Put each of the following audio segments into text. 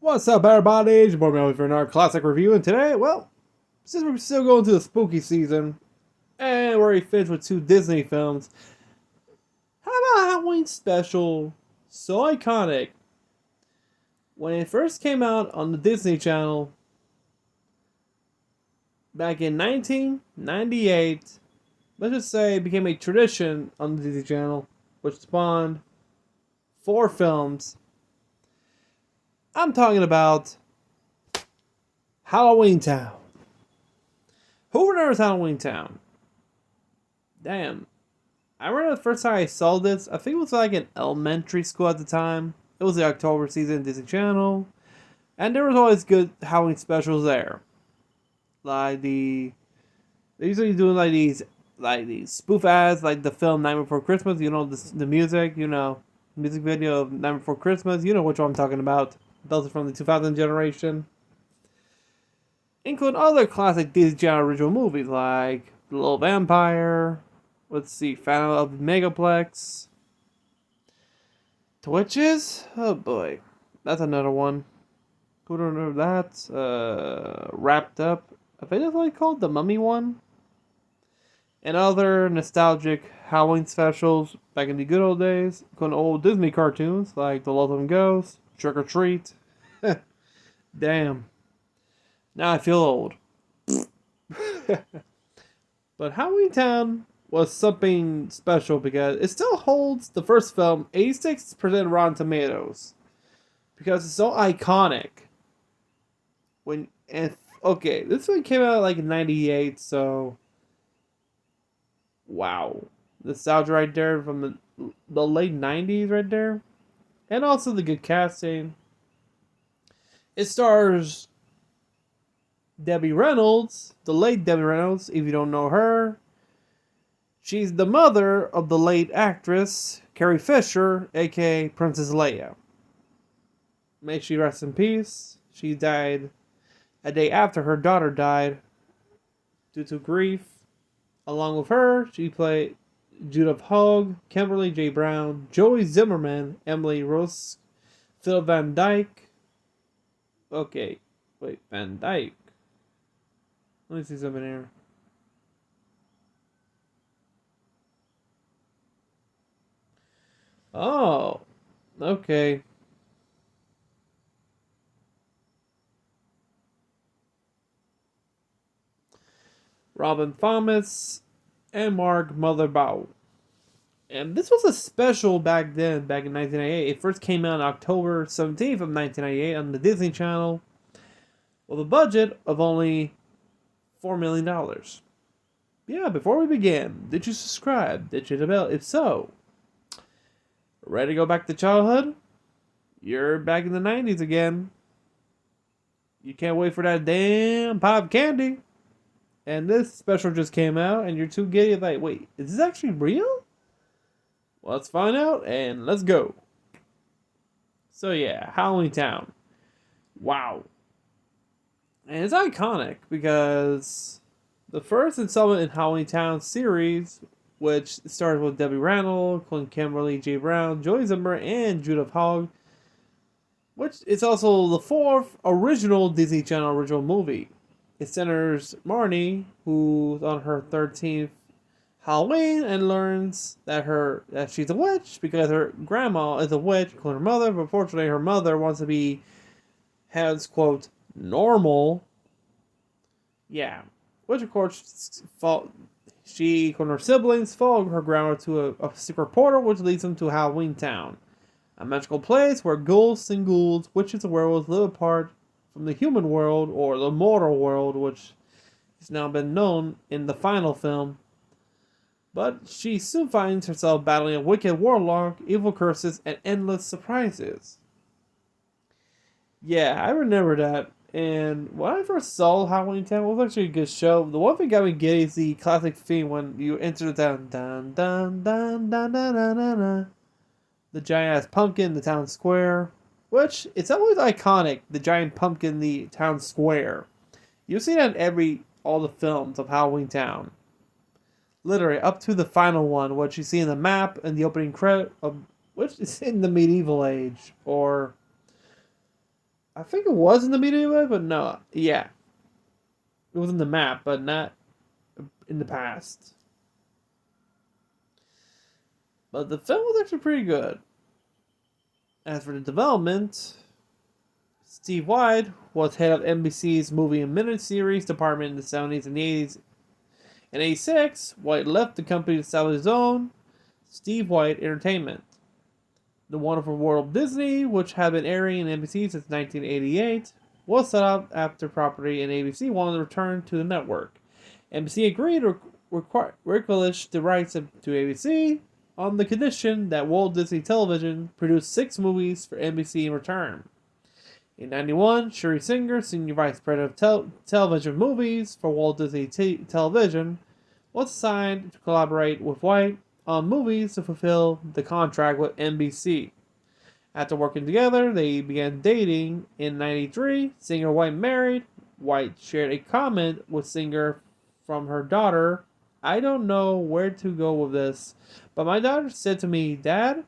What's up, everybody? It's your boy Melly for another classic review, and today, well, since we're still going to the spooky season, and we're already finished with two Disney films, how about Halloween Special? So iconic. When it first came out on the Disney Channel back in 1998, let's just say it became a tradition on the Disney Channel, which spawned four films. I'm talking about Halloweentown. Who remembers Halloweentown? Damn. I remember the first time I saw this, I think it was like in elementary school at the time. It was the October season Disney Channel. And there was always good Halloween specials there. They're usually doing these spoof ads, like the film Nightmare Before Christmas, the music, music video of Nightmare Before Christmas, you know which one I'm talking about. Those are from the 2000 generation. Include other classic Disney Channel original movies like The Little Vampire, let's see, Phantom of the Megaplex, Twitches? Oh boy, that's another one. Who don't know that? Wrapped Up. I think that's what it's called, the Mummy one. And other nostalgic Halloween specials back in the good old days, including old Disney cartoons like The Lonesome Ghost, Trick or Treat. Damn. Now I feel old. But Halloweentown was something special because it still holds the first film 86% Rotten Tomatoes because it's so iconic. This one came out like in '98, so wow, nostalgia right there from the late '90s right there, and also the good casting. It stars Debbie Reynolds, the late Debbie Reynolds, if you don't know her. She's the mother of the late actress Carrie Fisher, aka Princess Leia. May she rest in peace. She died a day after her daughter died due to grief. Along with her, she played Judith Hogg, Kimberly J. Brown, Joey Zimmerman, Emily Rose, Phil Van Dyke. Okay, wait, Van Dyke. Let me see something here. Oh, okay. Robin Thomas and Mark Motherbaugh. And this was a special back then, back in 1998. It first came out on October 17th of 1998 on the Disney Channel with a budget of only $4 million. Yeah, before we begin, did you subscribe? Did you hit the bell? If so, ready to go back to childhood? You're back in the 90s again. You can't wait for that damn pop candy. And this special just came out, and you're too giddy like, wait, is this actually real? Well, let's find out, and let's go. So yeah, Halloweentown. Wow. And it's iconic because the first installment in Halloweentown series, which started with Debbie Reynolds, including Kimberly J. Brown, Joey Zimmer, and Judith Hogg, which is also the fourth original Disney Channel original movie. It centers Marnie, who's on her 13th Halloween and learns that she's a witch because her grandma is a witch, including her mother, but unfortunately her mother wants to be, has, quote, normal. Yeah. Which, of course, she and her siblings follow her grandma to a secret portal, which leads them to Halloweentown, a magical place where ghosts and ghouls, witches and werewolves live apart from the human world, or the mortal world, which has now been known in the final film. But she soon finds herself battling a wicked warlock, evil curses, and endless surprises. Yeah, I remember that. And when I first saw Halloweentown, it was actually a good show. The one thing got me giddy is the classic theme when you enter the town. Dun, dun, dun, dun, dun, dun, dun, dun. The giant ass pumpkin in the town square. Which, it's always iconic, the giant pumpkin in the town square. You see that in all the films of Halloweentown. Literally, up to the final one, which you see in the map and the opening credit of which is in the medieval age, or I think it was in the media, but no, yeah, it was in the map, but not in the past. But the film was actually pretty good. As for the development, Steve White was head of NBC's movie and minute series department in the 70s and 80s. In 86, White left the company to establish his own, Steve White Entertainment. The Wonderful World of Disney, which had been airing in NBC since 1988, was set up after property and ABC wanted to return to the network. NBC agreed to relinquish the rights to ABC on the condition that Walt Disney Television produced 6 movies for NBC in return. In 91, Sheri Singer, Senior Vice President of Television Movies for Walt Disney Television, was assigned to collaborate with White on movies to fulfill the contract with NBC. After working together, they began dating. In 93, Singer and White married. White shared a comment with Singer from her daughter. I don't know where to go with this, but my daughter said to me, Dad,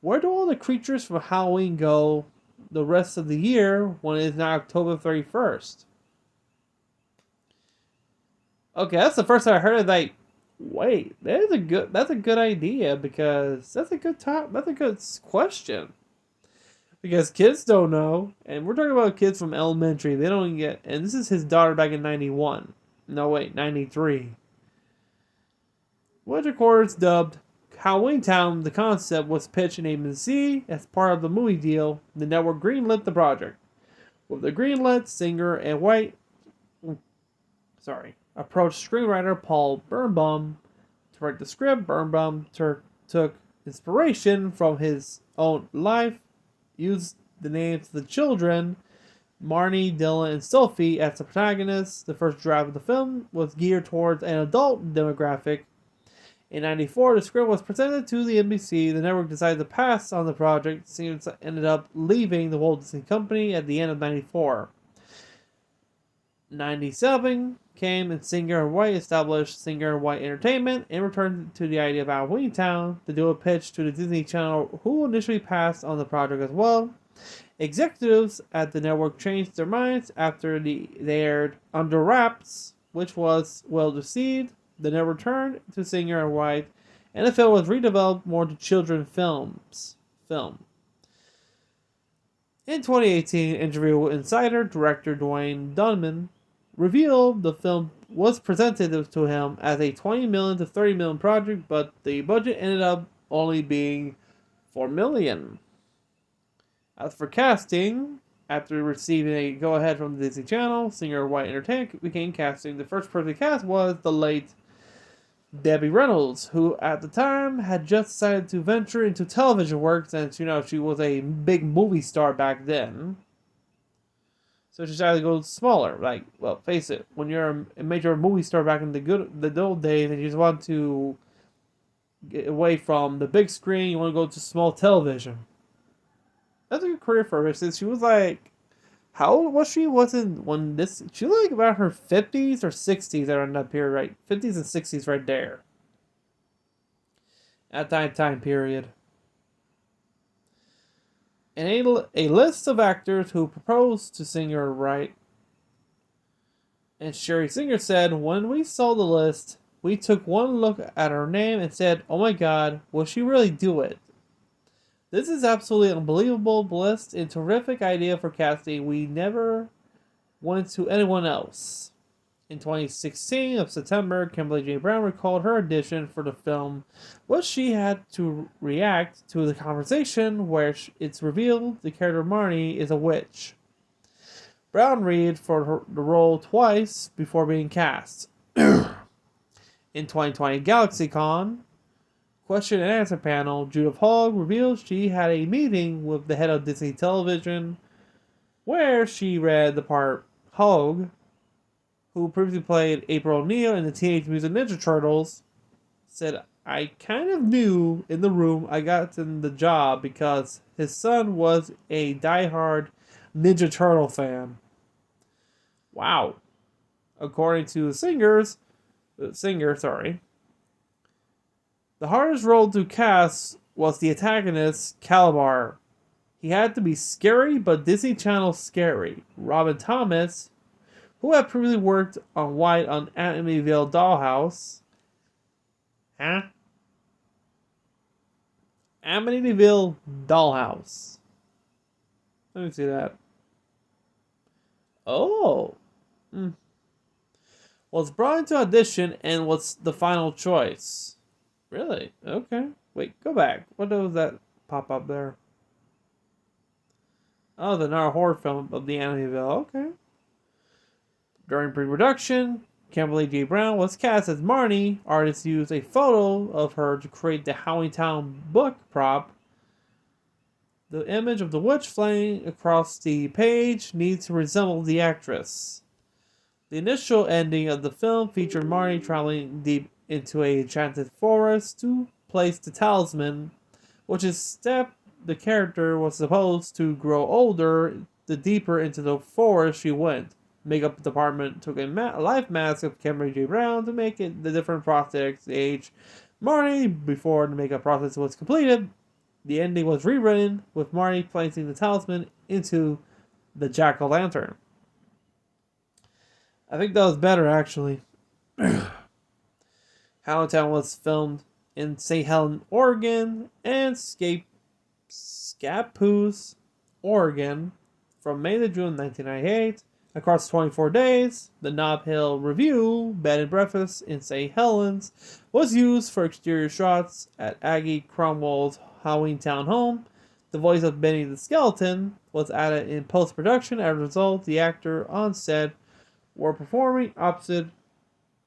where do all the creatures from Halloween go the rest of the year when it is now October 31st? Okay, that's the first time I heard it. Like, wait, that's a good idea because that's a good question. Because kids don't know, and we're talking about kids from elementary. They don't get, and this is his daughter back in 91. No, wait, 93. Which, of course, dubbed Halloweentown, the concept was pitched in ABC as part of the movie deal. The network greenlit the project. With the greenlit, Singer and White approached screenwriter Paul Birnbaum to write the script. Birnbaum took inspiration from his own life, used the names of the children, Marnie, Dylan, and Sophie, as the protagonists. The first draft of the film was geared towards an adult demographic. In 94, the script was presented to the NBC. The network decided to pass on the project. Singer ended up leaving the Walt Disney Company at the end of 94. 97 came and Singer and White established Singer and White Entertainment and returned to the idea of Halloweentown. The duo pitched to the Disney Channel, who initially passed on the project as well. Executives at the network changed their minds after they aired Under Wraps, which was well received. The network returned to Singer and White, and the film was redeveloped more to children's film. In 2018, interview with Insider, director Dwayne Dunman revealed the film was presented to him as a $20 million to $30 million project, but the budget ended up only being $4 million. As for casting, after receiving a go-ahead from the Disney Channel, Singer and White Entertainment began casting. The first person cast was the late Debbie Reynolds, who at the time had just decided to venture into television work since, she was a big movie star back then. So she decided to go smaller. Like, well, face it, when you're a major movie star back in the old days and you just want to get away from the big screen, you want to go to small television. That's a good career for her since she was like, how old was she? She was like about her 50s or 60s around that period, right? 50s and 60s right there. At that time period. And a list of actors who proposed to Singer, right? And Sheri Singer said, when we saw the list, we took one look at her name and said, oh my God, will she really do it? This is absolutely unbelievable list and terrific idea for casting. We never went to anyone else. In 2016 of September, Kimberly J. Brown recalled her audition for the film, which she had to react to the conversation where it's revealed the character Marnie is a witch. Brown read for the role twice before being cast. In 2020 GalaxyCon question and answer panel, Judith Hogg revealed she had a meeting with the head of Disney Television where she read the part Hogg, who previously played April O'Neil in the Teenage Mutant Ninja Turtles, said, I kind of knew in the room I got the job because his son was a diehard Ninja Turtle fan. Wow. According to the singer, the hardest role to cast was the antagonist, Calabar. He had to be scary, but Disney Channel scary. Robin Thomas, who had previously worked on White on Amityville Dollhouse. Huh? Amityville Dollhouse. Let me see that. Oh. Mm. Was brought into audition and was the final choice. Really? Okay. Wait, go back. What was that pop up there? Oh, the another horror film of the Amityville. Okay. During pre-production, Kimberly J. Brown was cast as Marnie. Artists used a photo of her to create the Halloweentown book prop. The image of the witch flying across the page needs to resemble the actress. The initial ending of the film featured Marnie traveling deep into a enchanted forest to place the talisman, which is step the character was supposed to grow older the deeper into the forest she went. Makeup department took a life mask of Kimberly J. Brown to make it the different prosthetics age Marnie before the makeup process was completed. The ending was rewritten with Marnie placing the talisman into the jack-o'-lantern. I think that was better, actually. Halloweentown was filmed in St. Helens, Oregon, and Scappoose, Oregon, from May to June 1998. Across 24 days, the Nob Hill Review bed and breakfast in St. Helens was used for exterior shots at Aggie Cromwell's Halloweentown home. The voice of Benny the Skeleton was added in post-production. As a result, the actor on set were performing opposite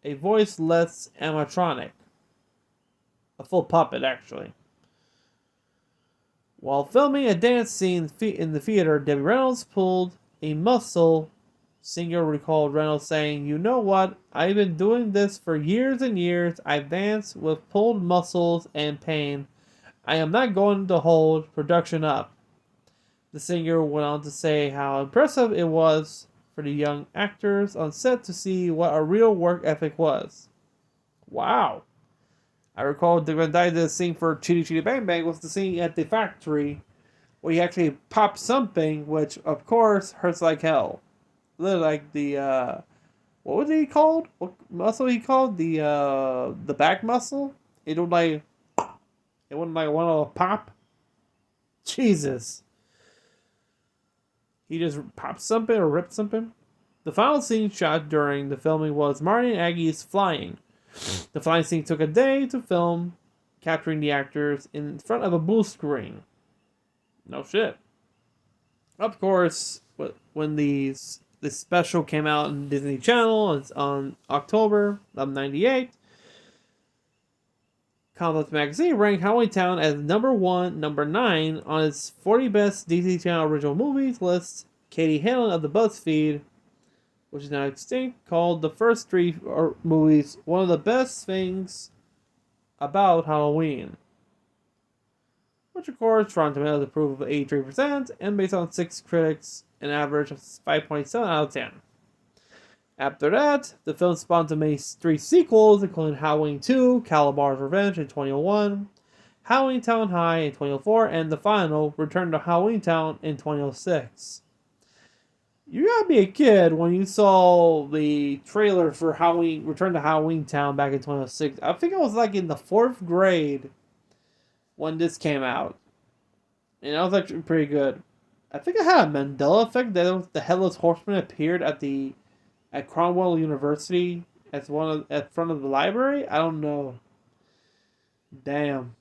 a voiceless animatronic. A full puppet, actually. While filming a dance scene in the theater, Debbie Reynolds pulled a muscle. Singer recalled Reynolds saying, "You know what? I've been doing this for years and years. I've danced with pulled muscles and pain. I am not going to hold production up." The singer went on to say how impressive it was for the young actors on set to see what a real work ethic was. Wow. I recall the Van Dyke did a scene for Chitty Chitty Bang Bang was the scene at the factory where he actually popped something, which of course hurts like hell. Literally like the what was he called? What muscle he called? The back muscle? It would like one of a pop. Jesus. He just popped something or ripped something. The final scene shot during the filming was Marty and Aggie's flying. The flying scene took a day to film, capturing the actors in front of a blue screen. No shit. Of course, when this special came out on Disney Channel on October of '98, Comic Magazine ranked Halloweentown as number 9 on its 40 best Disney Channel original movies list. Katie Halen of the BuzzFeed, which is now extinct, called the first 3 movies one of the best things about Halloween. Which, of course, Rotten Tomatoes approved of 83%, and based on 6 critics, an average of 5.7 out of 10. After that, the film spawned to make 3 sequels, including Halloween 2, Calabar's Revenge in 2001, Halloweentown High in 2004, and the final, Return to Halloweentown in 2006. You gotta be a kid when you saw the trailer for Return to Halloweentown back in 2006. I think I was like in the 4th grade when this came out. And that was actually pretty good. I think I had a Mandela effect that the Headless Horseman appeared at Cromwell University at front of the library. I don't know. Damn.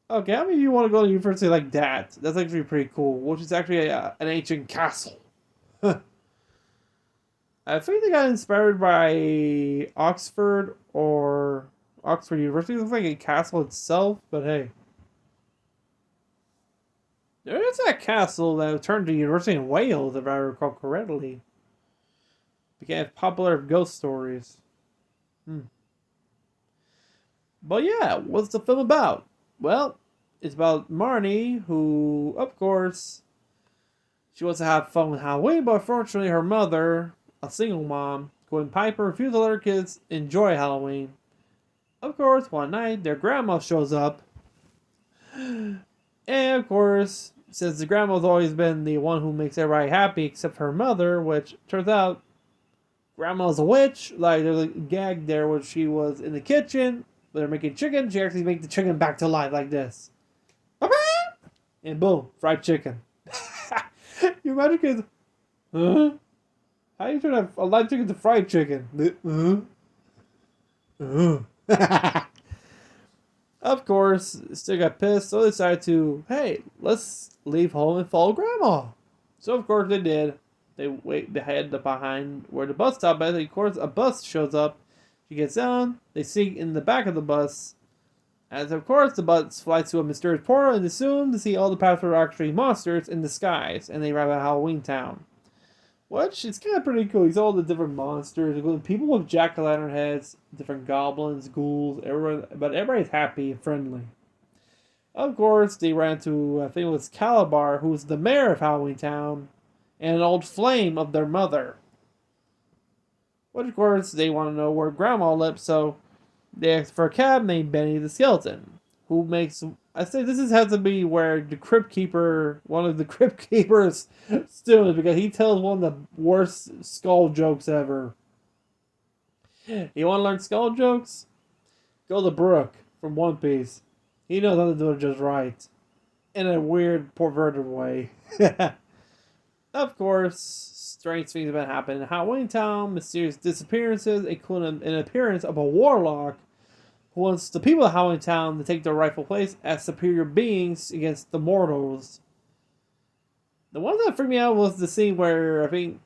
Okay, I mean, you want to go to university like that? That's actually pretty cool. Which is actually an ancient castle. I think they got inspired by Oxford University. It looks like a castle itself, but hey. There is that castle that turned to University in Wales, if I recall correctly. Became popular ghost stories. But yeah, what's the film about? Well, it's about Marnie, who, of course, she wants to have fun with Halloween, but unfortunately her mother, a single mom, Gwen Piper, refused to let her kids enjoy Halloween. Of course, one night, their grandma shows up. And, of course, since the grandma's always been the one who makes everybody happy except her mother, which turns out grandma's a witch. Like there's a gag there where she was in the kitchen, they're making chicken. She actually makes the chicken back to life like this, and boom, fried chicken. You imagine kids? Huh? How do you turn a live chicken to fried chicken? Of course, still got pissed, so they decided to, hey, let's leave home and follow Grandma. So of course they did. They head behind where the bus stop is. Of course, a bus shows up. She gets down. They see in the back of the bus. As of course, the bus flies to a mysterious portal, and soon to see all the passengers are actually monsters in disguise, and they arrive at Halloweentown. Which is kind of pretty cool. He's all the different monsters, including people with jack-o'-lantern heads, different goblins, ghouls, everyone, but everybody's happy and friendly. Of course, they ran to, I think it was Calabar, who's the mayor of Halloweentown, and an old flame of their mother. Which, of course, they want to know where Grandma lives, so they ask for a cab named Benny the Skeleton, who makes... I say this has to be where the Crypt Keeper, one of the Crypt Keeper's students, because he tells one of the worst skull jokes ever. You want to learn skull jokes? Go to Brook from One Piece. He knows how to do it just right. In a weird, perverted way. Of course, strange things have been happening in Halloweentown, mysterious disappearances, including an appearance of a warlock who wants the people of Halloweentown to take their rightful place as superior beings against the mortals. The one that freaked me out was the scene where I think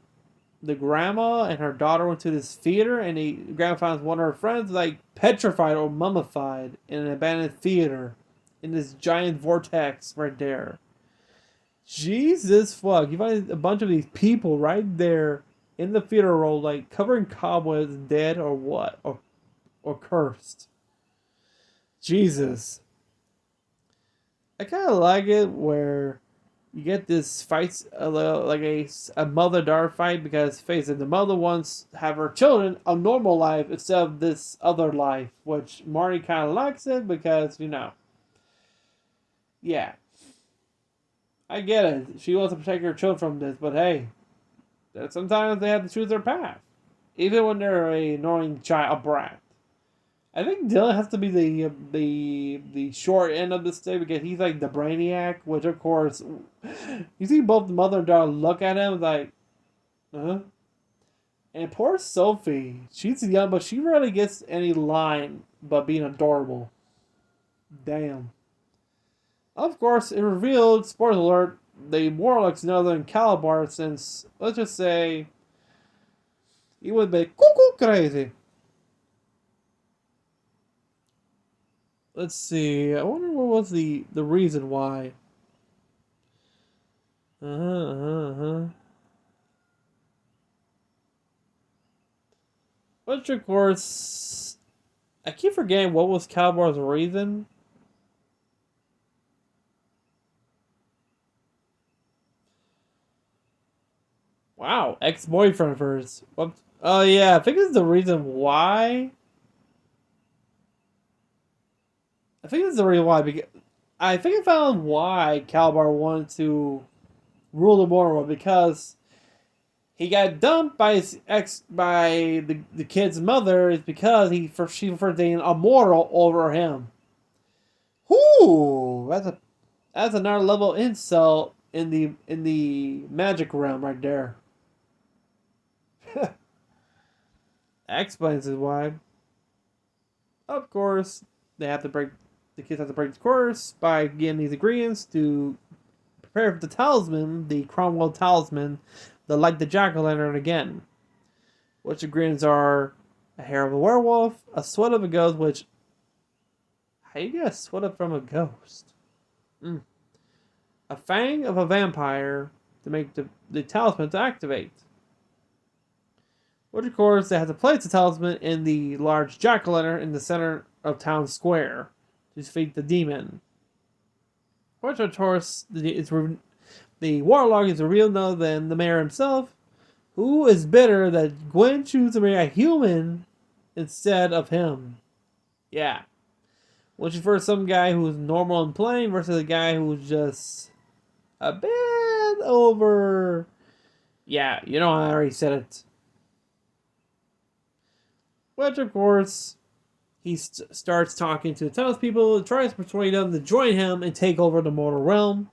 the grandma and her daughter went to this theater, and the grandma found one of her friends like petrified or mummified in an abandoned theater in this giant vortex right there. Jesus fuck! You find a bunch of these people right there in the theater row, like covered in cobwebs, dead or what, or cursed. Jesus. I kind of like it where you get this fight, like a mother-daughter fight, because face it, the mother wants to have her children a normal life instead of this other life, which Marty kind of likes it because, yeah. I get it. She wants to protect her children from this, but hey, sometimes they have to choose their path. Even when they're a annoying child, a brat. I think Dylan has to be the short end of the stick because he's like the brainiac, which of course, you see both the mother and daughter look at him like, huh? And poor Sophie, she's young, but she rarely gets any line but being adorable. Damn. Of course, it revealed, spoiler alert, the warlock's none other than Calabar, since, let's just say, he would be cuckoo crazy. Let's see. I wonder what was the reason why. Which, of course, I keep forgetting what was Calabar's reason. Wow, ex-boyfriend of hers. What? Oh yeah, I think this is the reason why. I think this is the reason why, because I think I found why Calabar wanted to rule the world, because he got dumped by his by the kid's mother is because she preferred being a mortal over him. Whoo! That's another level insult in the magic realm right there. That explains why. Of course, the kids have to break the course by getting these ingredients to prepare for the talisman, the Cromwell talisman, the light the jack-o'-lantern again. Which ingredients are a hair of a werewolf, a sweat of a ghost, which, how you get a sweat up from a ghost? A fang of a vampire to make the talisman to activate. Which, of course, they have to place the talisman in the large jack-o'-lantern in the center of town square to defeat the demon. Which, of course, the warlock is revealed no than the mayor himself, who is bitter that Gwen chooses to marry a human instead of him. Yeah. Which is for some guy who's normal and plain versus a guy who's just a bit over. Yeah, you know, I already said it. Which, of course, he starts talking to the townspeople, tries to persuade them to join him and take over the mortal realm.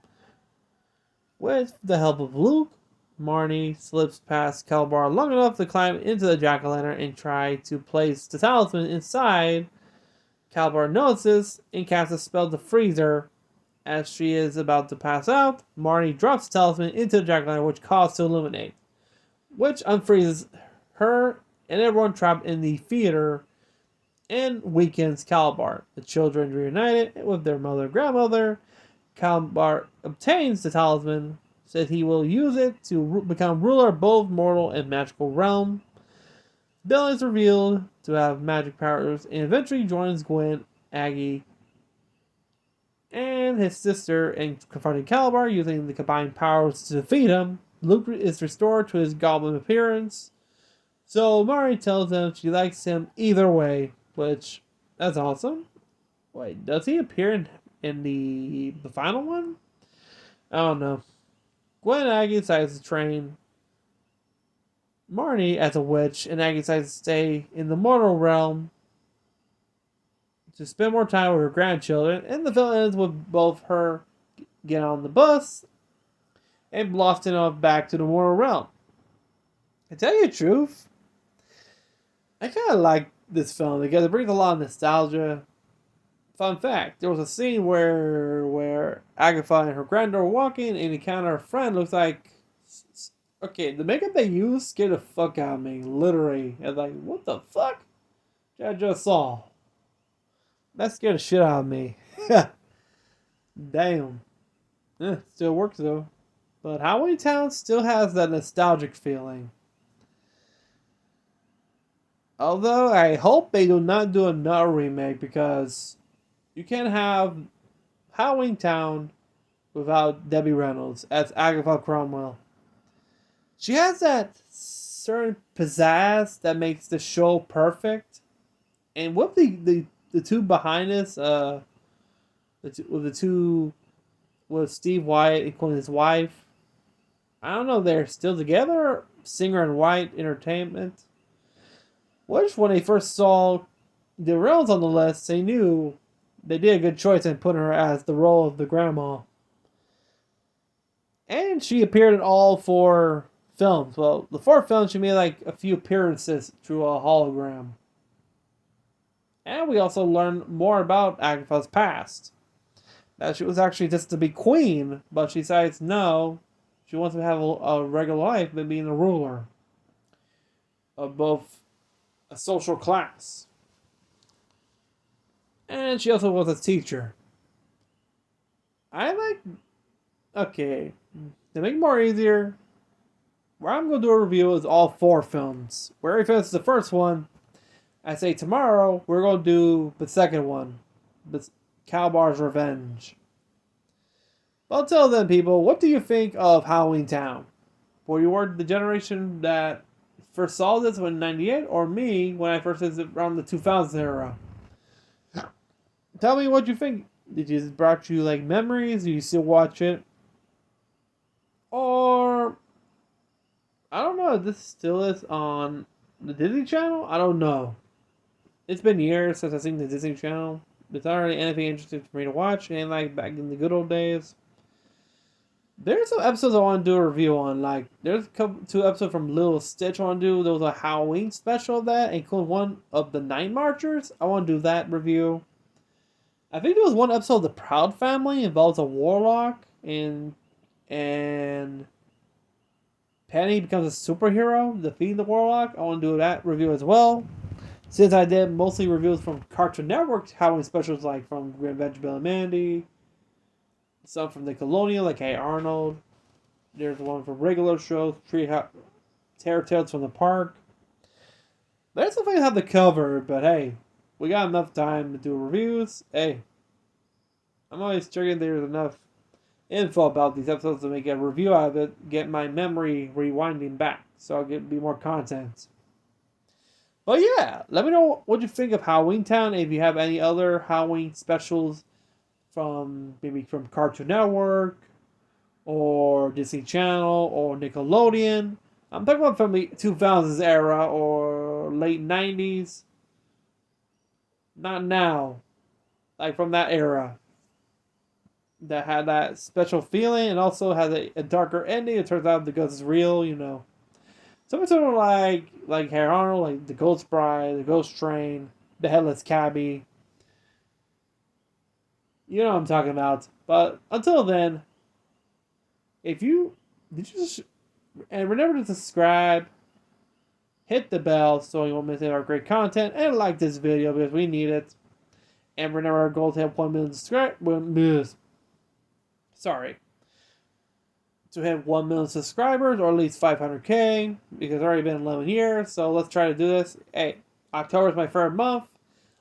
With the help of Luke, Marnie slips past Calabar long enough to climb into the jack-o'-lantern and try to place the talisman inside. Calabar notices and casts a spell to freeze her. As she is about to pass out, Marnie drops the talisman into the jack-o'-lantern, which causes to illuminate, which unfreezes her and everyone trapped in the theater and weakens Calabar. The children reunited with their mother and grandmother. Calabar obtains the talisman, said he will use it to become ruler of both mortal and magical realm. Bill is revealed to have magic powers and eventually joins Gwen, Aggie, and his sister in confronting Calabar using the combined powers to defeat him. Luke is restored to his goblin appearance. So Mari tells him she likes him either way, which, that's awesome. Wait, does he appear in the final one? I don't know. Gwen and Aggie decides to train Marnie as a witch, and Aggie decides to stay in the mortal realm to spend more time with her grandchildren. And the film ends with both her getting on the bus and blasting off back to the mortal realm. To tell you the truth, I kind of like this film because it brings a lot of nostalgia. Fun fact, there was a scene where Agatha and her granddaughter were walking and encounter a friend looks like... Okay, the makeup they used scared the fuck out of me, literally. I was like, what the fuck? I just saw. That scared the shit out of me. Damn. Still works though. But Halloweentown still has that nostalgic feeling. Although I hope they do not do another remake because you can't have Halloweentown without Debbie Reynolds as Agatha Cromwell. She has that certain pizzazz that makes the show perfect. And with the two behind us, with Steve White, including his wife, I don't know, they're still together. Singer and White Entertainment. Which, when they first saw the Reynolds on the list, they knew they did a good choice in putting her as the role of the grandma. And she appeared in all 4 films. Well, the 4th film, she made like a few appearances through a hologram. And we also learned more about Agatha's past. That she was actually just to be queen, but she decides no, she wants to have a regular life, but being a ruler of both a social class. And she also was a teacher. Okay, to make it more easier, where I'm going to do a review is all 4 films. Where if it's the first one, I say tomorrow we're going to do the second one, Calabar's Revenge. But until then, people, what do you think of Halloweentown? Were you the generation that first saw this in '98, or me when I first did it around the 2000s era? Tell me what you think. Did it brought you like memories? Do you still watch it? Or I don't know if this still is on the Disney Channel. I don't know. It's been years since I've seen the Disney Channel. There's not really anything interesting for me to watch. And like back in the good old days, there's some episodes I want to do a review on. Like there's 2 episodes from Lilo Stitch I want to do. There was a Halloween special of that, including one of the Night Marchers. I want to do that review. I think there was one episode of the Proud Family involves a warlock and Penny becomes a superhero defeating the warlock. I want to do that review as well. Since I did mostly reviews from Cartoon Network, Halloween specials like from Grand Adventure Bill and Mandy, some from the Colonial like Hey Arnold. There's one from regular shows, Terror Tales from the Park. There's something I have to cover, but hey, we got enough time to do reviews. Hey, I'm always checking there's enough info about these episodes to make a review out of it, get my memory rewinding back, so I'll be more content. But yeah, let me know what you think of Halloweentown. If you have any other Halloween specials from Cartoon Network or Disney Channel or Nickelodeon. I'm talking about from the 2000s era or late 90s. Not now. Like from that era. That had that special feeling and also has a darker ending. It turns out the ghost is real, you know. Something sort of like Harry Arnold, like the Ghost Bride, the Ghost Train, the Headless Cabby. You know what I'm talking about. But until then, if you did you just and remember to subscribe, hit the bell so you won't miss any of our great content, and like this video because we need it. And remember our goal to have 1 million subscribers. Sorry. To have 1 million subscribers or at least 500K because it's already been 11 years. So let's try to do this. Hey, October is my favorite month.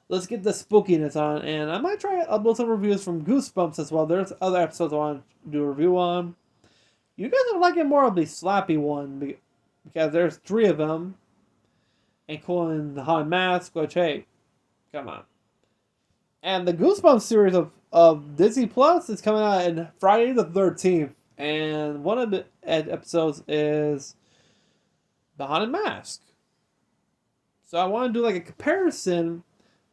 Let's get the spookiness on. And I might try to upload some reviews from Goosebumps as well. There's other episodes I want to do a review on. You guys are liking more of the slappy one because there's 3 of them. Including the Haunted Mask, which, hey, come on. And the Goosebumps series of Disney Plus is coming out on Friday the 13th. And one of the episodes is the Haunted Mask. So I want to do like a comparison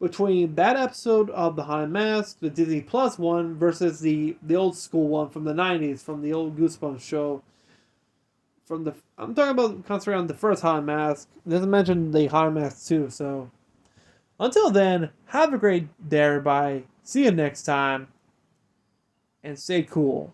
between that episode of the Haunted Mask, the Disney Plus one, versus the old school one from the 90s, from the old Goosebumps show. I'm talking about concentrating on the first Haunted Mask. It doesn't mention the Haunted Mask 2. So until then, have a great day, everybody. See you next time. And stay cool.